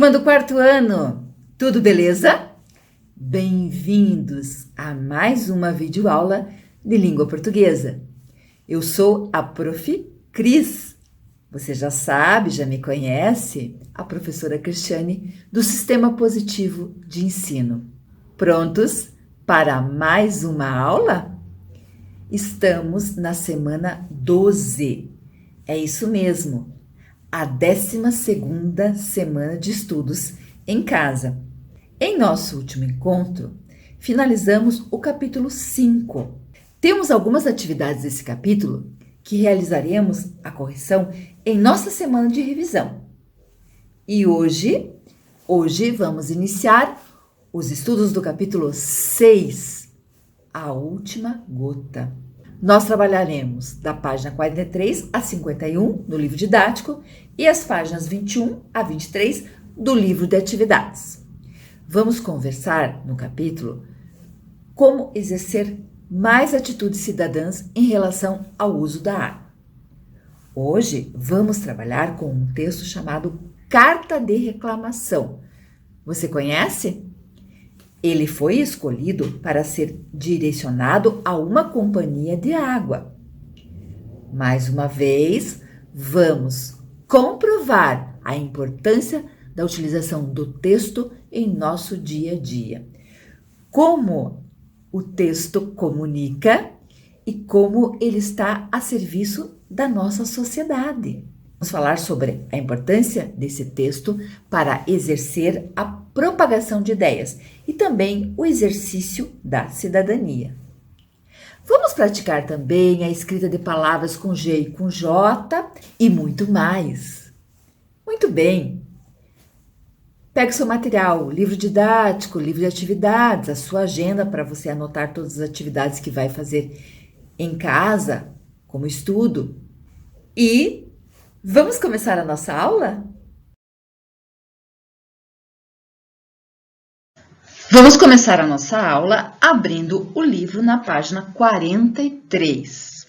Turma do quarto ano, tudo beleza? Bem-vindos a mais uma videoaula de língua portuguesa. Eu sou a Prof. Cris. Você já sabe, já me conhece, a professora Cristiane do Sistema Positivo de Ensino. Prontos para mais uma aula? Estamos na semana 12. É isso mesmo. A 12ª semana de estudos em casa. Em nosso último encontro, finalizamos o capítulo 5. Temos algumas atividades desse capítulo que realizaremos a correção em nossa semana de revisão. E hoje vamos iniciar os estudos do capítulo 6, a última gota. Nós trabalharemos da página 43 a 51 do livro didático e as páginas 21 a 23 do livro de atividades. Vamos conversar no capítulo como exercer mais atitudes cidadãs em relação ao uso da água. Hoje vamos trabalhar com um texto chamado Carta de Reclamação. Você conhece? Ele foi escolhido para ser direcionado a uma companhia de água. Mais uma vez, vamos comprovar a importância da utilização do texto em nosso dia a dia. Como o texto comunica e como ele está a serviço da nossa sociedade. Vamos falar sobre a importância desse texto para exercer a propagação de ideias e também o exercício da cidadania. Vamos praticar também a escrita de palavras com G e com J e muito mais. Muito bem! Pegue seu material, livro didático, livro de atividades, a sua agenda para você anotar todas as atividades que vai fazer em casa, como estudo. E vamos começar a nossa aula? Vamos começar a nossa aula abrindo o livro na página 43.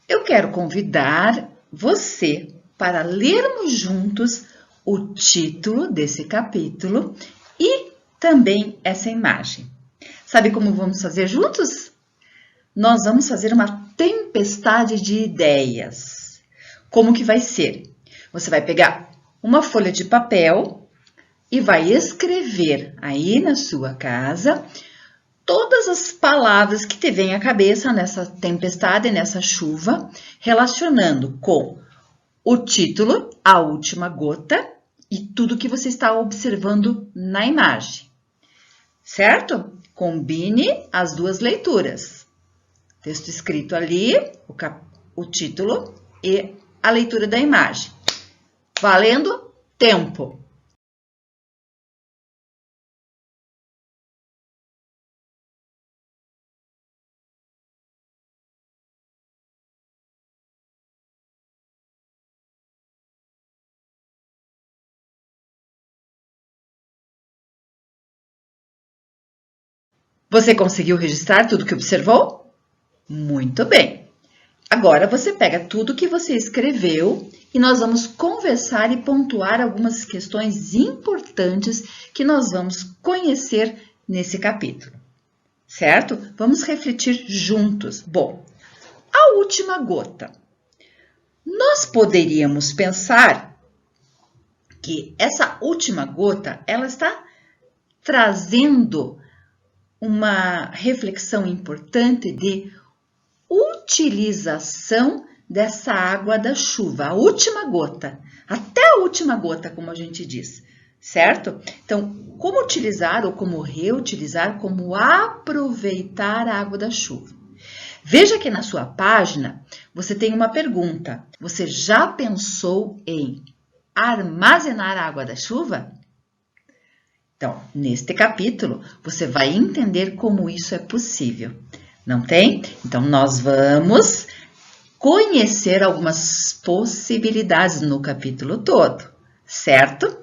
Eu quero convidar você para lermos juntos o título desse capítulo e também essa imagem. Sabe como vamos fazer juntos? Nós vamos fazer uma tempestade de ideias. Como que vai ser? Você vai pegar uma folha de papel e vai escrever aí na sua casa todas as palavras que te vêm à cabeça nessa tempestade, nessa chuva, relacionando com o título, a última gota, e tudo que você está observando na imagem. Certo? Combine as duas leituras. Texto escrito ali, o título e a leitura da imagem. Valendo tempo. Você conseguiu registrar tudo que observou? Muito bem! Agora você pega tudo que você escreveu e nós vamos conversar e pontuar algumas questões importantes que nós vamos conhecer nesse capítulo. Certo? Vamos refletir juntos. Bom, a última gota. Nós poderíamos pensar que essa última gota, ela está trazendo uma reflexão importante de utilização dessa água da chuva, a última gota, até a última gota, como a gente diz, certo? Então, como utilizar ou como reutilizar, como aproveitar a água da chuva. Veja que na sua página você tem uma pergunta. Você já pensou em armazenar a água da chuva? Então, neste capítulo, você vai entender como isso é possível, não tem? Então, nós vamos conhecer algumas possibilidades no capítulo todo, certo?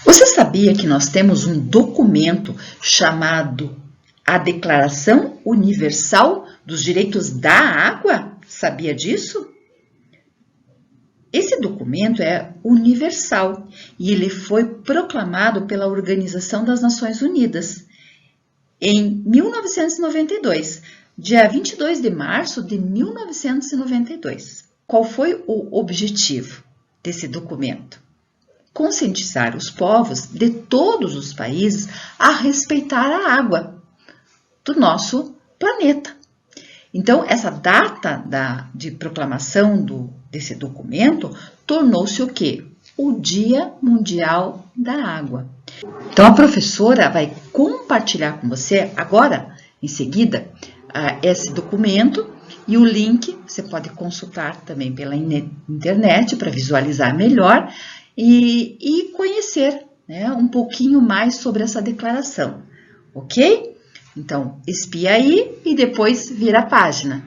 Você sabia que nós temos um documento chamado a Declaração Universal dos Direitos da Água? Sabia disso? Esse Esse documento é universal e ele foi proclamado pela Organização das Nações Unidas em 1992, dia 22 de março de 1992. Qual foi o objetivo desse documento? Conscientizar os povos de todos os países a respeitar a água do nosso planeta. Então, essa data de proclamação desse documento tornou-se o quê? O Dia Mundial da Água. Então, a professora vai compartilhar com você agora, em seguida, esse documento e o link você pode consultar também pela internet para visualizar melhor e conhecer, né, um pouquinho mais sobre essa declaração, ok? Então, espia aí e depois vira a página.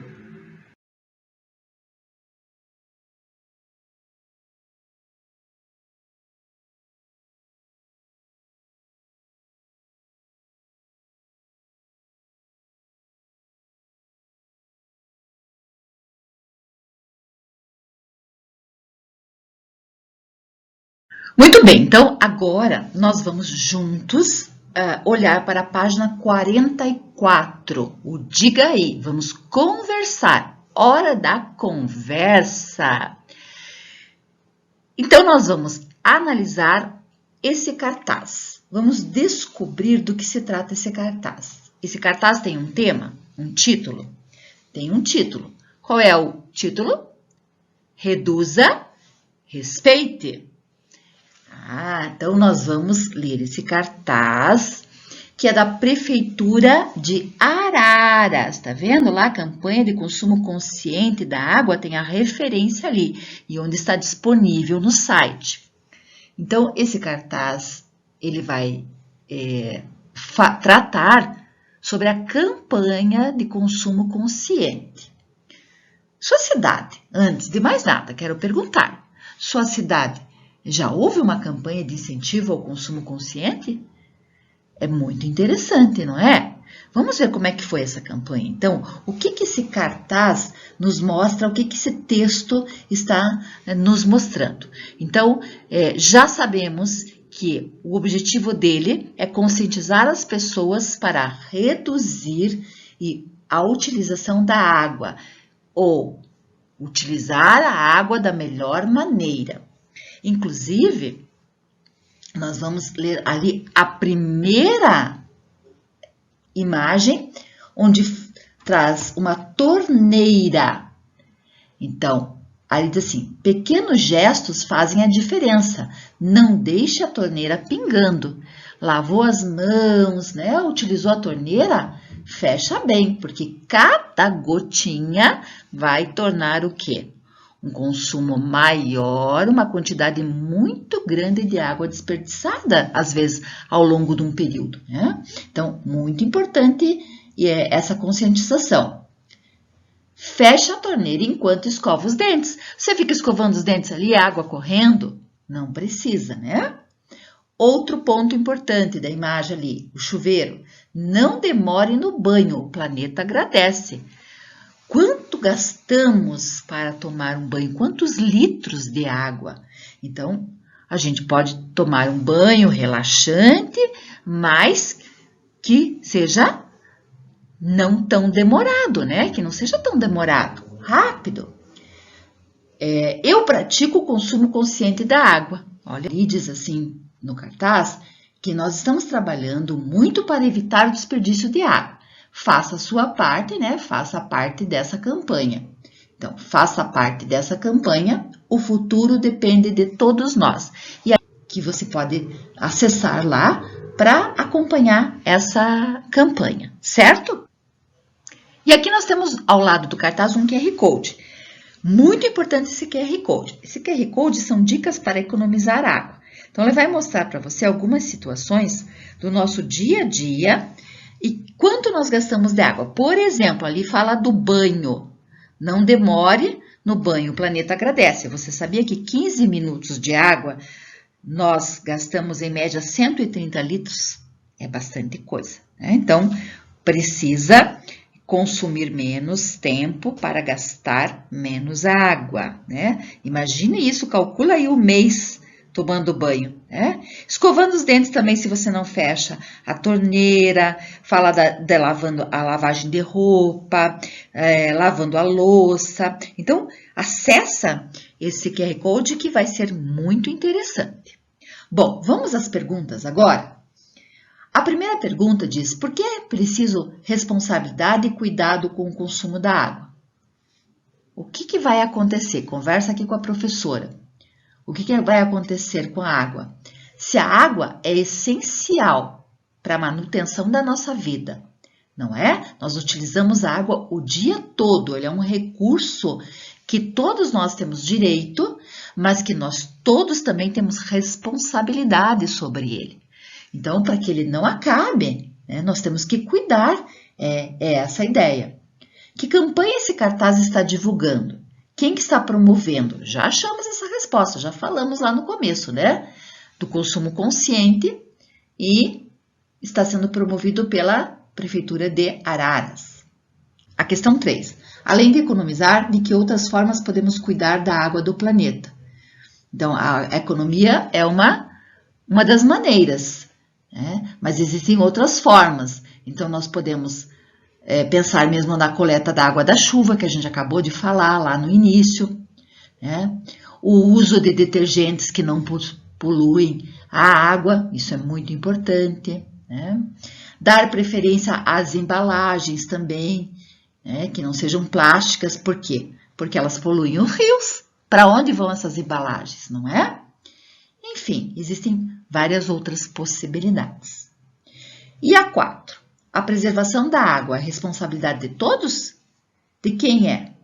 Muito bem, então agora nós vamos juntos olhar para a página 44, o Diga Aí, vamos conversar, hora da conversa. Então nós vamos analisar esse cartaz, vamos descobrir do que se trata esse cartaz. Esse cartaz tem um tema, um título? Tem um título. Qual é o título? Reduza, respeite. Então nós vamos ler esse cartaz, que é da Prefeitura de Araras. Tá vendo lá? A campanha de consumo consciente da água tem a referência ali e onde está disponível no site. Então, esse cartaz, ele vai tratar sobre a campanha de consumo consciente. Sua cidade, antes de mais nada, quero perguntar, sua cidade já houve uma campanha de incentivo ao consumo consciente? É muito interessante, não é? Vamos ver como é que foi essa campanha. Então, o que esse cartaz nos mostra, o que esse texto está nos mostrando? Então, já sabemos que o objetivo dele é conscientizar as pessoas para reduzir a utilização da água ou utilizar a água da melhor maneira. Inclusive, nós vamos ler ali a primeira imagem, onde traz uma torneira. Então, ali diz assim, pequenos gestos fazem a diferença. Não deixe a torneira pingando. Lavou as mãos, né? Utilizou a torneira? Fecha bem, porque cada gotinha vai tornar o quê? Um consumo maior, uma quantidade muito grande de água desperdiçada, às vezes, ao longo de um período, né? Então, muito importante essa conscientização. Fecha a torneira enquanto escova os dentes. Você fica escovando os dentes ali, água correndo? Não precisa, né? Outro ponto importante da imagem ali, o chuveiro. Não demore no banho, o planeta agradece. Quanto gastamos para tomar um banho? Quantos litros de água? Então, a gente pode tomar um banho relaxante, mas que seja não tão demorado, né? Que não seja tão demorado, rápido. Eu pratico o consumo consciente da água. Olha, ali diz assim no cartaz que nós estamos trabalhando muito para evitar o desperdício de água. Faça a sua parte, né? Faça parte dessa campanha. Então, faça parte dessa campanha, o futuro depende de todos nós. E aí que você pode acessar lá para acompanhar essa campanha, certo? E aqui nós temos ao lado do cartaz um QR Code. Muito importante esse QR Code. Esse QR Code são dicas para economizar água. Então, ele vai mostrar para você algumas situações do nosso dia a dia e quanto nós gastamos de água. Por exemplo, ali fala do banho. Não demore no banho, o planeta agradece. Você sabia que 15 minutos de água nós gastamos em média 130 litros? É bastante coisa, né? Então, precisa consumir menos tempo para gastar menos água, né? Imagine isso, calcula aí o mês tomando banho, né? Escovando os dentes também, se você não fecha a torneira, fala de lavando a lavagem de roupa, lavando a louça. Então, acessa esse QR Code que vai ser muito interessante. Bom, vamos às perguntas agora? A primeira pergunta diz: por que é preciso responsabilidade e cuidado com o consumo da água? O que vai acontecer? Conversa aqui com a professora. O que vai acontecer com a água? Se a água é essencial para a manutenção da nossa vida, não é? Nós utilizamos a água o dia todo, ele é um recurso que todos nós temos direito, mas que nós todos também temos responsabilidade sobre ele. Então, para que ele não acabe, né, nós temos que cuidar, é essa a ideia. Que campanha esse cartaz está divulgando? Quem que está promovendo? Já achamos essa resposta, já falamos lá no começo, né? Do consumo consciente e está sendo promovido pela Prefeitura de Araras. A questão 3. Além de economizar, de que outras formas podemos cuidar da água do planeta? Então, a economia é uma das maneiras, né? Mas existem outras formas. Então, nós podemos pensar mesmo na coleta da água da chuva, que a gente acabou de falar lá no início, né? O uso de detergentes que não poluem a água, isso é muito importante, né? Dar preferência às embalagens também, né? Que não sejam plásticas, por quê? Porque elas poluem os rios. Para onde vão essas embalagens, não é? Enfim, existem várias outras possibilidades. E a 4. A preservação da água é responsabilidade de todos? De quem é?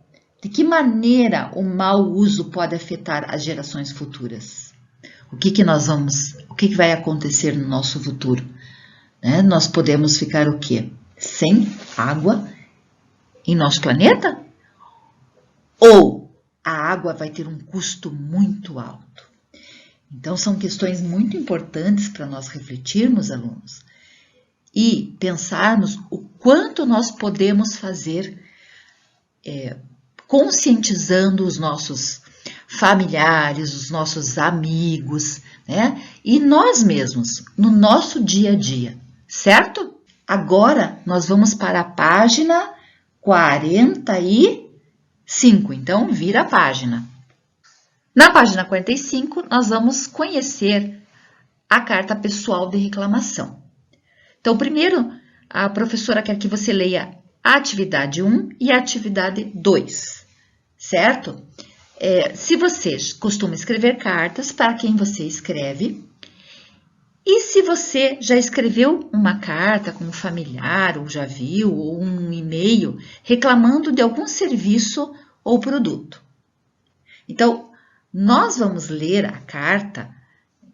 De que maneira o mau uso pode afetar as gerações futuras? O que vai acontecer no nosso futuro? Né? Nós podemos ficar o quê? Sem água em nosso planeta? Ou a água vai ter um custo muito alto? Então, são questões muito importantes para nós refletirmos, alunos, e pensarmos o quanto nós podemos fazer conscientizando os nossos familiares, os nossos amigos, né? E nós mesmos, no nosso dia a dia, certo? Agora, nós vamos para a página 45, então vira a página. Na página 45, nós vamos conhecer a carta pessoal de reclamação. Então, primeiro, a professora quer que você leia a atividade 1 e a atividade 2, certo? Se você costuma escrever cartas, para quem você escreve? E se você já escreveu uma carta com um familiar, ou já viu, ou um e-mail, reclamando de algum serviço ou produto? Então, nós vamos ler a carta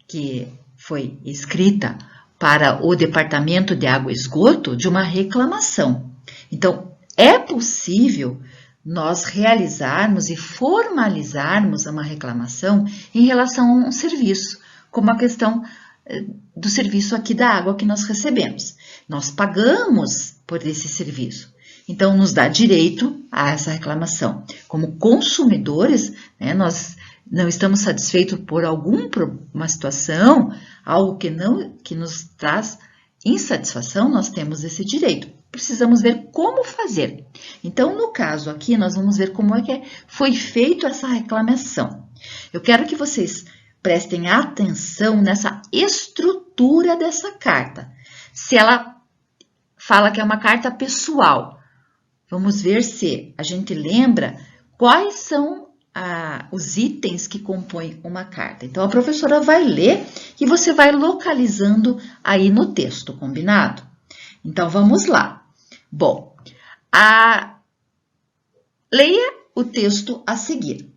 que foi escrita para o Departamento de Água e Esgoto de uma reclamação. Então, é possível nós realizarmos e formalizarmos uma reclamação em relação a um serviço, como a questão do serviço aqui da água que nós recebemos. Nós pagamos por esse serviço, então nos dá direito a essa reclamação. Como consumidores, né, nós não estamos satisfeitos por alguma situação, algo que nos traz insatisfação, nós temos esse direito. Precisamos ver como fazer. Então, no caso aqui, nós vamos ver como é que foi feita essa reclamação. Eu quero que vocês prestem atenção nessa estrutura dessa carta. Se ela fala que é uma carta pessoal, vamos ver se a gente lembra quais são os itens que compõem uma carta. Então, a professora vai ler e você vai localizando aí no texto, combinado? Então, vamos lá. Bom, leia o texto a seguir.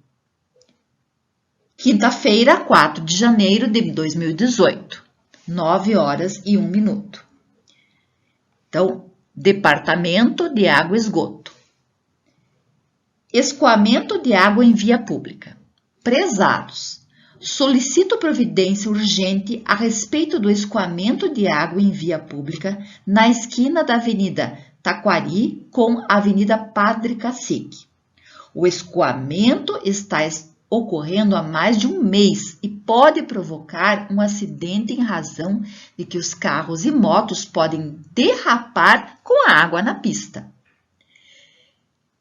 Quinta-feira, 4 de janeiro de 2018, 9 horas e 1 minuto. Então, Departamento de Água e Esgoto. Escoamento de água em via pública. Prezados, solicito providência urgente a respeito do escoamento de água em via pública na esquina da Avenida Taquari com a Avenida Padre Cacique. O escoamento está ocorrendo há mais de um mês e pode provocar um acidente em razão de que os carros e motos podem derrapar com a água na pista.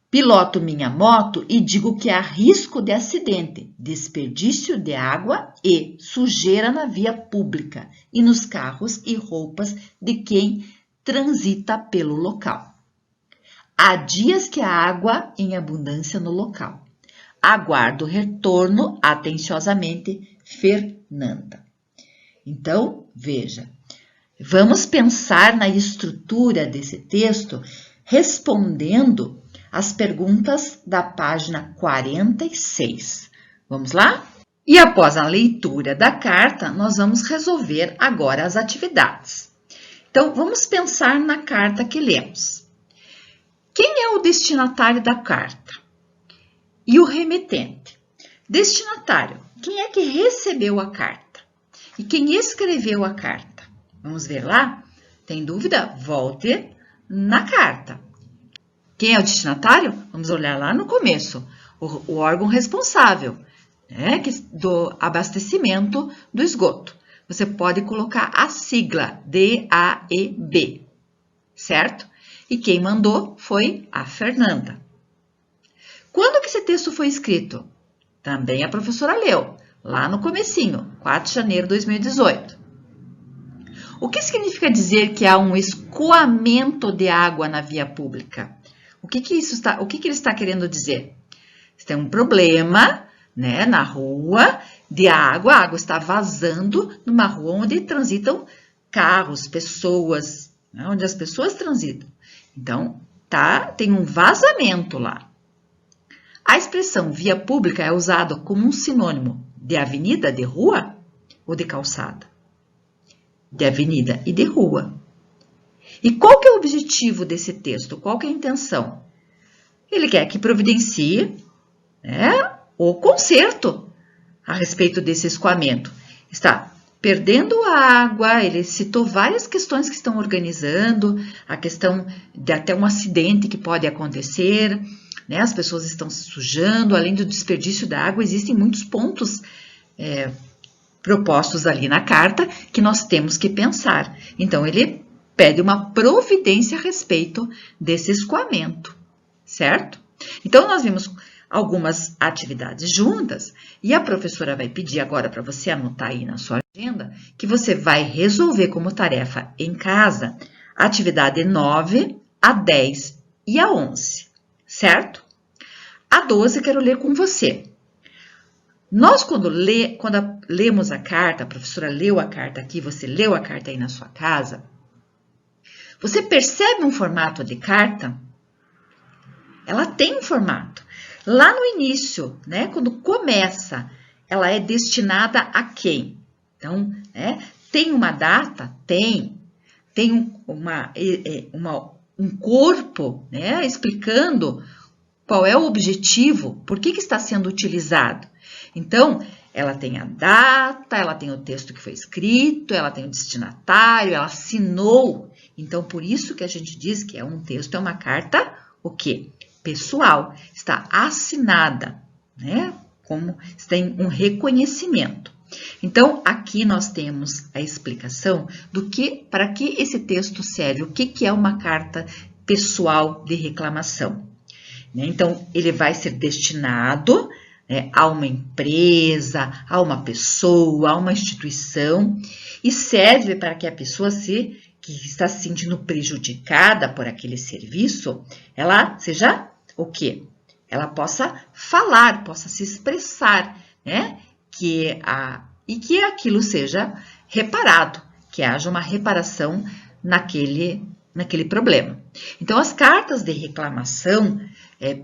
Piloto minha moto e digo que há risco de acidente, desperdício de água e sujeira na via pública e nos carros e roupas de quem transita pelo local. Há dias que há água em abundância no local. Aguardo o retorno atenciosamente, Fernanda. Então, veja, vamos pensar na estrutura desse texto respondendo as perguntas da página 46. Vamos lá? E após a leitura da carta, nós vamos resolver agora as atividades. Então, vamos pensar na carta que lemos. Quem é o destinatário da carta? E o remetente? Destinatário, quem é que recebeu a carta? E quem escreveu a carta? Vamos ver lá? Tem dúvida? Volte na carta. Quem é o destinatário? Vamos olhar lá no começo. O órgão responsável, né, do abastecimento do esgoto. Você pode colocar a sigla DAEB, certo? E quem mandou foi a Fernanda. Quando que esse texto foi escrito? Também a professora leu, lá no comecinho, 4 de janeiro de 2018. O que significa dizer que há um escoamento de água na via pública? O que ele está querendo dizer? Tem um problema, né, na rua de água, a água está vazando numa rua onde transitam carros, pessoas, né, onde as pessoas transitam. Então, tem um vazamento lá. A expressão via pública é usada como um sinônimo de avenida, de rua ou de calçada? De avenida e de rua. E qual que é o objetivo desse texto? Qual que é a intenção? Ele quer que providencie, né, o conserto a respeito desse escoamento. Está perdendo água, ele citou várias questões que estão organizando, a questão de até um acidente que pode acontecer, né, as pessoas estão se sujando, além do desperdício da água, existem muitos pontos propostos ali na carta que nós temos que pensar. Então, ele pede uma providência a respeito desse escoamento, certo? Então, nós vimos algumas atividades juntas e a professora vai pedir agora para você anotar aí na sua agenda que você vai resolver como tarefa em casa a atividade 9, a 10 e a 11, certo? A 12 quero ler com você. Nós, quando lemos a carta, a professora leu a carta aqui, você leu a carta aí na sua casa, você percebe um formato de carta? Ela tem um formato. Lá no início, né, quando começa, ela é destinada a quem? Então, tem uma data? Tem um corpo, né, explicando qual é o objetivo, por que está sendo utilizado. Então, ela tem a data, ela tem o texto que foi escrito, ela tem o destinatário, ela assinou. Então, por isso que a gente diz que é um texto, é uma carta, o quê? Pessoal, está assinada, né? Como tem um reconhecimento. Então, aqui nós temos a explicação para que esse texto serve, o que é uma carta pessoal de reclamação. Então, ele vai ser destinado, né, a uma empresa, a uma pessoa, a uma instituição e serve para que a pessoa que está se sentindo prejudicada por aquele serviço, ela seja o quê? Ela possa falar, possa se expressar, né? E que aquilo seja reparado, que haja uma reparação naquele problema. Então, as cartas de reclamação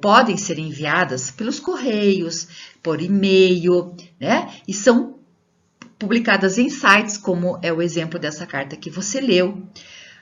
podem ser enviadas pelos correios, por e-mail, né? E são publicadas em sites, como é o exemplo dessa carta que você leu.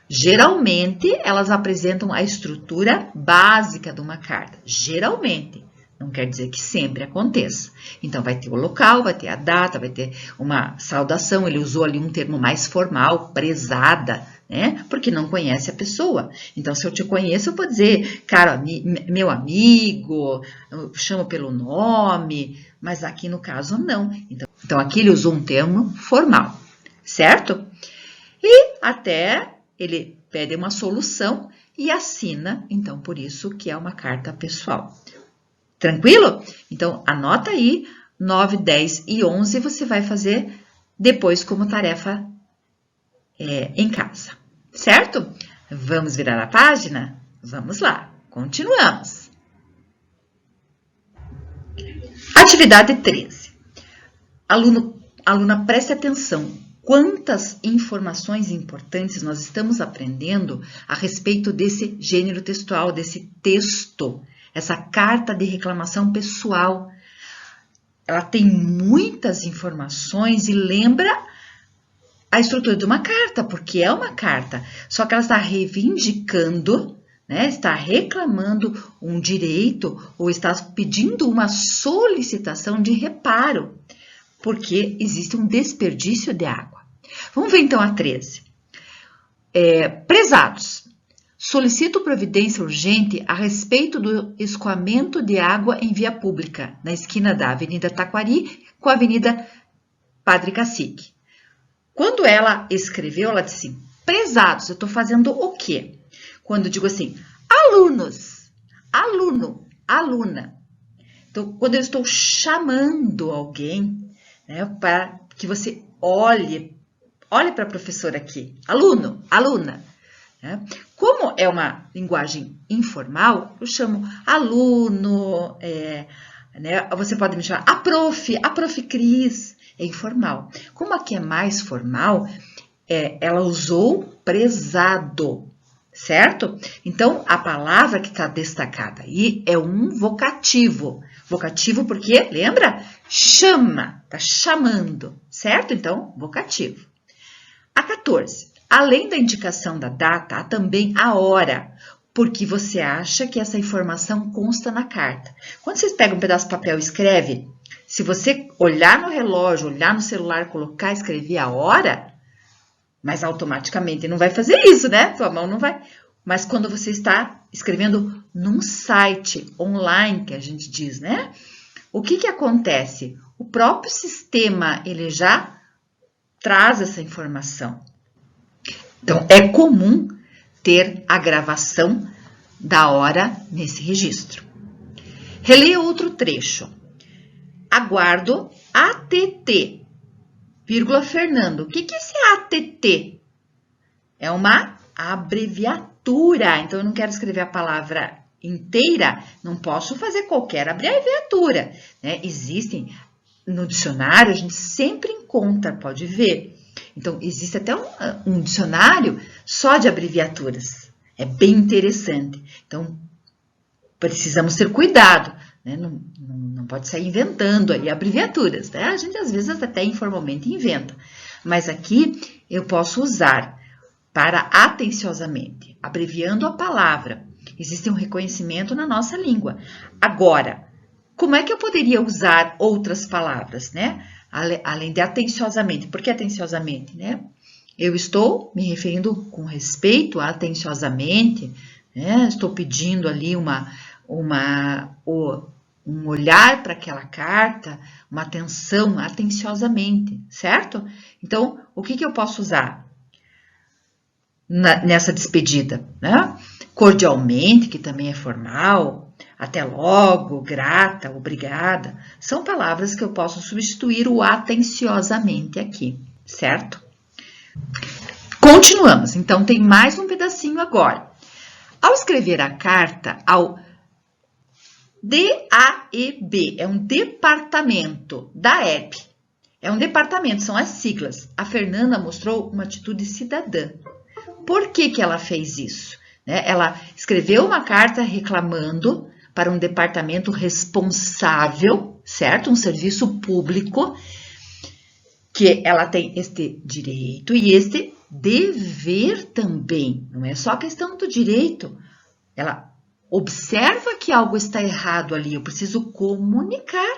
Geralmente, elas apresentam a estrutura básica de uma carta. Geralmente, não quer dizer que sempre aconteça. Então, vai ter o local, vai ter a data, vai ter uma saudação. Ele usou ali um termo mais formal, prezada, né? Porque não conhece a pessoa. Então, se eu te conheço, eu posso dizer, cara, meu amigo, eu chamo pelo nome, mas aqui no caso não. Então aqui ele usou um termo formal, certo? E até ele pede uma solução e assina, então por isso que é uma carta pessoal. Tranquilo? Então anota aí, 9, 10 e 11 você vai fazer depois como tarefa em casa, certo? Vamos virar a página? Vamos lá, continuamos. Atividade 13. Aluna, preste atenção. Quantas informações importantes nós estamos aprendendo a respeito desse gênero textual, desse texto, essa carta de reclamação pessoal. Ela tem muitas informações e lembra a estrutura de uma carta, porque é uma carta, só que ela está reivindicando, né, está reclamando um direito ou está pedindo uma solicitação de reparo, porque existe um desperdício de água. Vamos ver então a 13. Prezados, solicito providência urgente a respeito do escoamento de água em via pública, na esquina da Avenida Taquari com a Avenida Padre Cacique. Quando ela escreveu, ela disse assim, prezados, eu estou fazendo o quê? Quando eu digo assim, alunos, aluno, aluna. Então, quando eu estou chamando alguém, né, para que você olhe para a professora aqui, aluno, aluna. Né? Como é uma linguagem informal, eu chamo aluno, né, você pode me chamar a prof Cris, é informal. Como aqui é mais formal, ela usou prezado, certo? Então, a palavra que está destacada aí é um vocativo. Vocativo porque, lembra? Chama, está chamando, certo? Então, vocativo. A 14. Além da indicação da data, há também a hora, porque você acha que essa informação consta na carta. Quando vocês pegam um pedaço de papel e escreve, se você olhar no relógio, olhar no celular, colocar, escrever a hora, mas automaticamente não vai fazer isso, né? Sua mão não vai. Mas quando você está escrevendo num site online, que a gente diz, né? O que acontece? O próprio sistema, ele já traz essa informação. Então, é comum ter a gravação da hora nesse registro. Releia outro trecho. Aguardo ATT, vírgula Fernando. O que é esse ATT? É uma abreviatura. Então, eu não quero escrever a palavra inteira, não posso fazer qualquer abreviatura. Né? Existem, no dicionário, a gente sempre encontra, pode ver. Então, existe até um dicionário só de abreviaturas. É bem interessante. Então, precisamos ter cuidado. Né? Não pode sair inventando aí abreviaturas. Né? A gente, às vezes, até informalmente inventa. Mas aqui, eu posso usar para atenciosamente, abreviando a palavra. Existe um reconhecimento na nossa língua. Agora, como é que eu poderia usar outras palavras, né? Além de atenciosamente. Por que atenciosamente, né? Eu estou me referindo com respeito atenciosamente, né? Estou pedindo ali um olhar para aquela carta, uma atenção atenciosamente, certo? Então, o que eu posso usar nessa despedida, né? Cordialmente, que também é formal, até logo, grata, obrigada, são palavras que eu posso substituir o atenciosamente aqui, certo? Continuamos, então tem mais um pedacinho agora. Ao escrever a carta ao DAEB, é um departamento da EP, é um departamento, são as siglas. A Fernanda mostrou uma atitude cidadã. Por que ela fez isso? Né? Ela escreveu uma carta reclamando para um departamento responsável, certo? Um serviço público, que ela tem este direito e este dever também. Não é só questão do direito. Ela observa que algo está errado ali. Eu preciso comunicar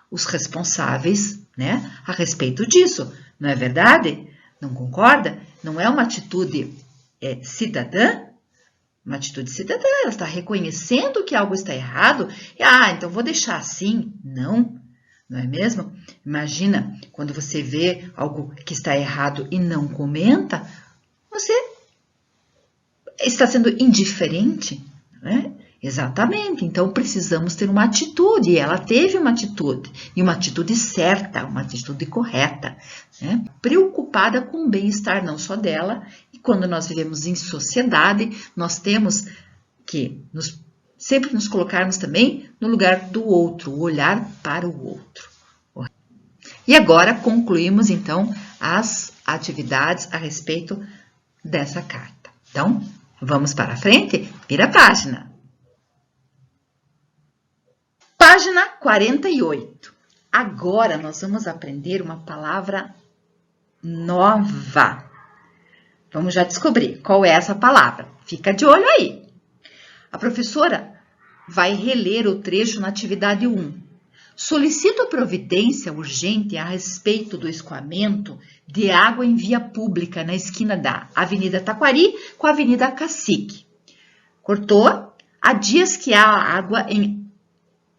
os responsáveis, né, a respeito disso. Não é verdade? Não concorda? Não é uma atitude cidadã, uma atitude cidadã, ela está reconhecendo que algo está errado, então vou deixar assim. Não, não é mesmo? Imagina, quando você vê algo que está errado e não comenta, você está sendo indiferente, né? Exatamente, então precisamos ter uma atitude, e ela teve uma atitude, e uma atitude certa, uma atitude correta, né? Preocupada com o bem-estar não só dela, e quando nós vivemos em sociedade, nós temos que sempre nos colocarmos também no lugar do outro, o olhar para o outro. E agora concluímos então as atividades a respeito dessa carta. Então, vamos para frente? Vira a página. Página 48. Agora nós vamos aprender uma palavra nova. Vamos já descobrir qual é essa palavra. Fica de olho aí. A professora vai reler o trecho na atividade 1. Solicito providência urgente a respeito do escoamento de água em via pública na esquina da Avenida Taquari com a Avenida Cacique. Cortou? Há dias que há água em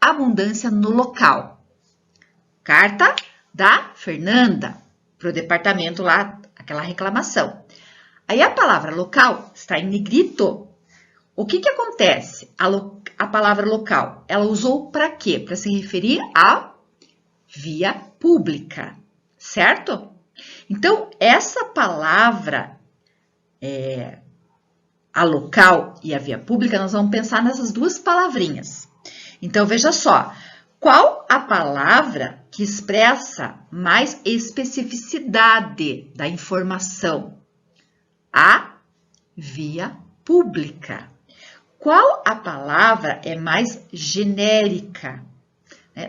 abundância no local. Carta da Fernanda para o departamento lá, aquela reclamação. Aí a palavra local está em negrito. O que acontece? A palavra local, ela usou para quê? Para se referir à via pública, certo? Então, essa palavra, a local e a via pública, nós vamos pensar nessas duas palavrinhas. Então, veja só, qual a palavra que expressa mais especificidade da informação? A via pública. Qual a palavra é mais genérica?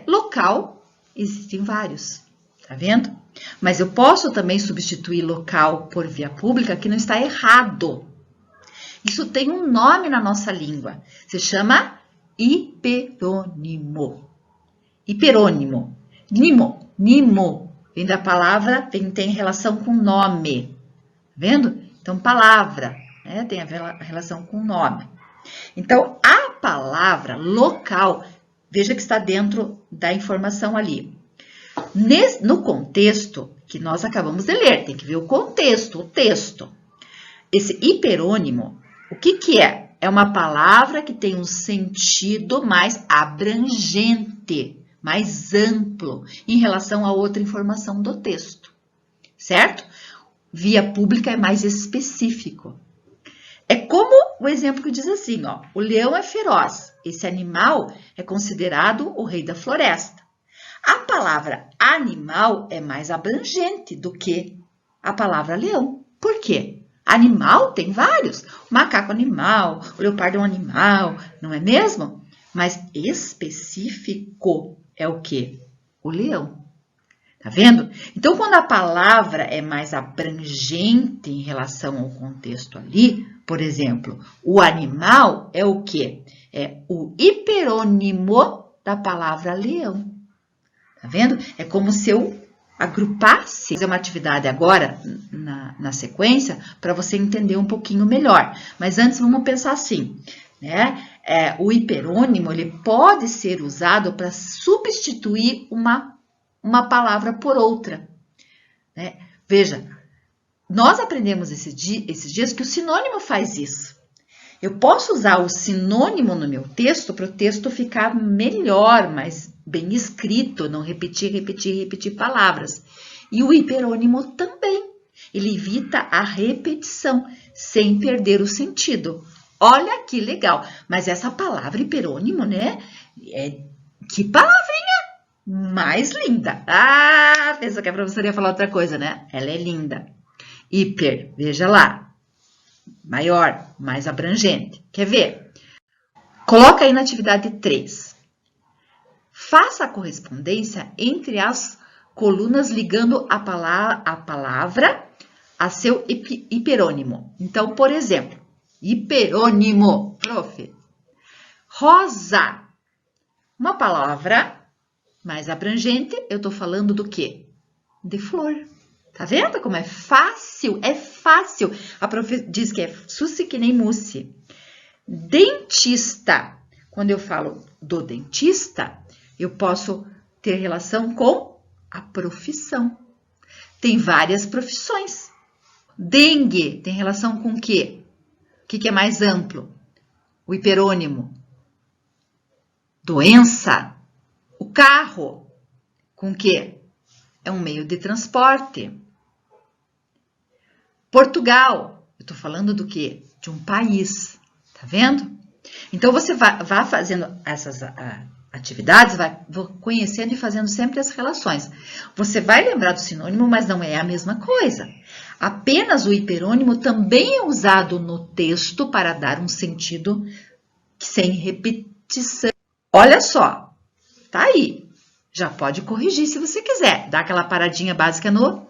Local, existem vários, tá vendo? Mas eu posso também substituir local por via pública, que não está errado. Isso tem um nome na nossa língua, se chama hiperônimo. Hiperônimo. Nimo. Vem da palavra, tem relação com nome. Tá vendo? Então, palavra, tem a relação com nome. Então, a palavra local, veja que está dentro da informação ali. No contexto que nós acabamos de ler, tem que ver o contexto, o texto. Esse hiperônimo, o que é? É uma palavra que tem um sentido mais abrangente, mais amplo, em relação a outra informação do texto, certo? Via pública é mais específico. É como o exemplo que diz assim, ó, o leão é feroz, esse animal é considerado o rei da floresta. A palavra animal é mais abrangente do que a palavra leão. Por quê? Animal tem vários, o macaco animal, o leopardo é um animal, não é mesmo? Mas específico é o quê? O leão. Tá vendo? Então, quando a palavra é mais abrangente em relação ao contexto ali, por exemplo, o animal é o quê? É o hiperônimo da palavra leão. Tá vendo? É como se eu agrupasse, fazer uma atividade agora na sequência para você entender um pouquinho melhor. Mas antes vamos pensar assim, né? O hiperônimo ele pode ser usado para substituir uma palavra por outra, né? Veja, nós aprendemos esses dias que o sinônimo faz isso. Eu posso usar o sinônimo no meu texto para o texto ficar melhor, mais bem escrito, não repetir palavras. E o hiperônimo também. Ele evita a repetição, sem perder o sentido. Olha que legal. Mas essa palavra hiperônimo, né? Que palavrinha mais linda. Pensou que a professora ia falar outra coisa, né? Ela é linda. Hiper, veja lá. Maior, mais abrangente. Quer ver? Coloca aí na atividade 3. Faça a correspondência entre as colunas ligando a palavra a seu hiperônimo. Então, por exemplo, hiperônimo, prof. Rosa. Uma palavra mais abrangente, eu estou falando do quê? De flor. Tá vendo como é fácil? É fácil. A prof diz que é susse que nem mousse. Dentista. Quando eu falo do dentista, eu posso ter relação com a profissão. Tem várias profissões. Dengue tem relação com o quê? O que é mais amplo? O hiperônimo. Doença. O carro. Com o quê? É um meio de transporte. Portugal. Eu estou falando do quê? De um país. Tá vendo? Então, você vai fazendo essas atividades, vai conhecendo e fazendo sempre as relações. Você vai lembrar do sinônimo, mas não é a mesma coisa. Apenas o hiperônimo também é usado no texto para dar um sentido sem repetição. Olha só, tá aí. Já pode corrigir se você quiser. Dá aquela paradinha básica no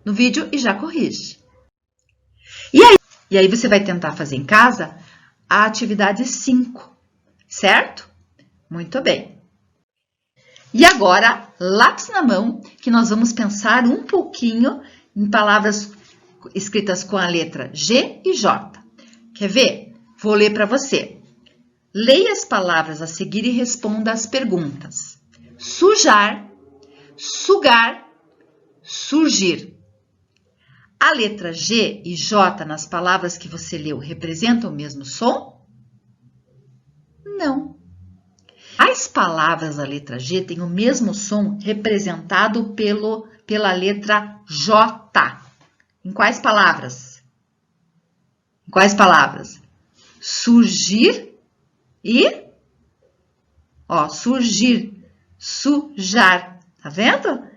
vídeo e já corrige. E aí você vai tentar fazer em casa a atividade 5, certo? Muito bem. E agora, lápis na mão, que nós vamos pensar um pouquinho em palavras escritas com a letra G e J. Quer ver? Vou ler para você. Leia as palavras a seguir e responda as perguntas. Sujar, sugar, surgir. A letra G e J nas palavras que você leu representam o mesmo som? Não. As palavras da letra G têm o mesmo som representado pela letra J. Em quais palavras? Em quais palavras? Surgir e... surgir, sujar. Tá vendo?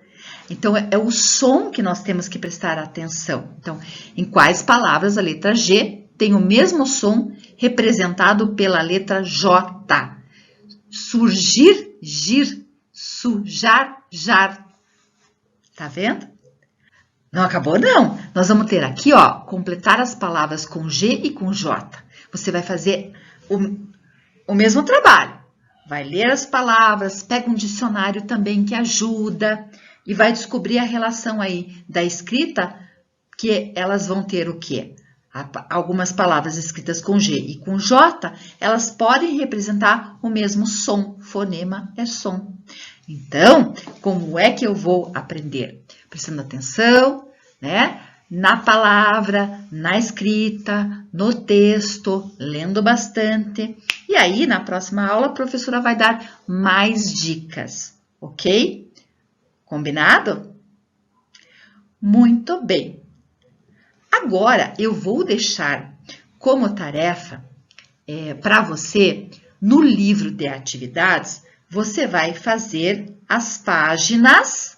Então, é o som que nós temos que prestar atenção. Então, em quais palavras a letra G tem o mesmo som representado pela letra J? Surgir, gir, sujar, jar. Tá vendo? Não acabou, não. Nós vamos ter aqui, completar as palavras com G e com J. Você vai fazer o mesmo trabalho. Vai ler as palavras, pega um dicionário também que ajuda e vai descobrir a relação aí da escrita, que elas vão ter o quê? Algumas palavras escritas com G e com J, elas podem representar o mesmo som. Fonema é som. Então, como é que eu vou aprender? Prestando atenção, né? Na palavra, na escrita, no texto, lendo bastante. E aí, na próxima aula, a professora vai dar mais dicas, ok? Combinado? Muito bem. Agora, eu vou deixar como tarefa para você, no livro de atividades, você vai fazer as páginas...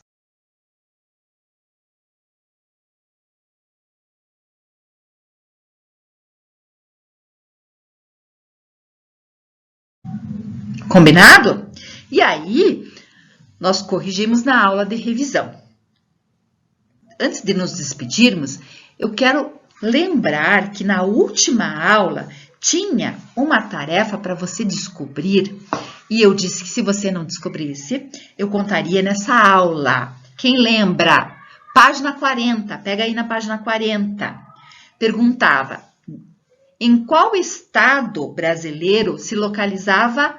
Combinado? E aí, nós corrigimos na aula de revisão. Antes de nos despedirmos, eu quero lembrar que na última aula tinha uma tarefa para você descobrir, e eu disse que se você não descobrisse, eu contaria nessa aula. Quem lembra? Página 40, pega aí na página 40. Perguntava, em qual estado brasileiro se localizava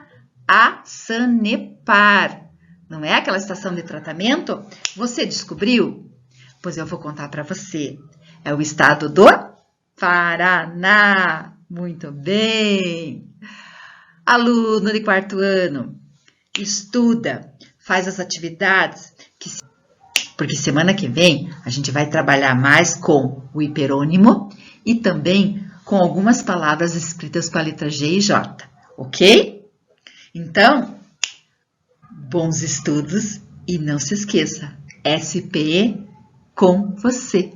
a Sanepar? Não é aquela estação de tratamento? Você descobriu? Pois eu vou contar para você. É o estado do Paraná. Muito bem. Aluno de 4º ano, estuda, faz as atividades, porque semana que vem a gente vai trabalhar mais com o hiperônimo e também com algumas palavras escritas com a letra G e J, ok? Então, bons estudos e não se esqueça, SPE com você.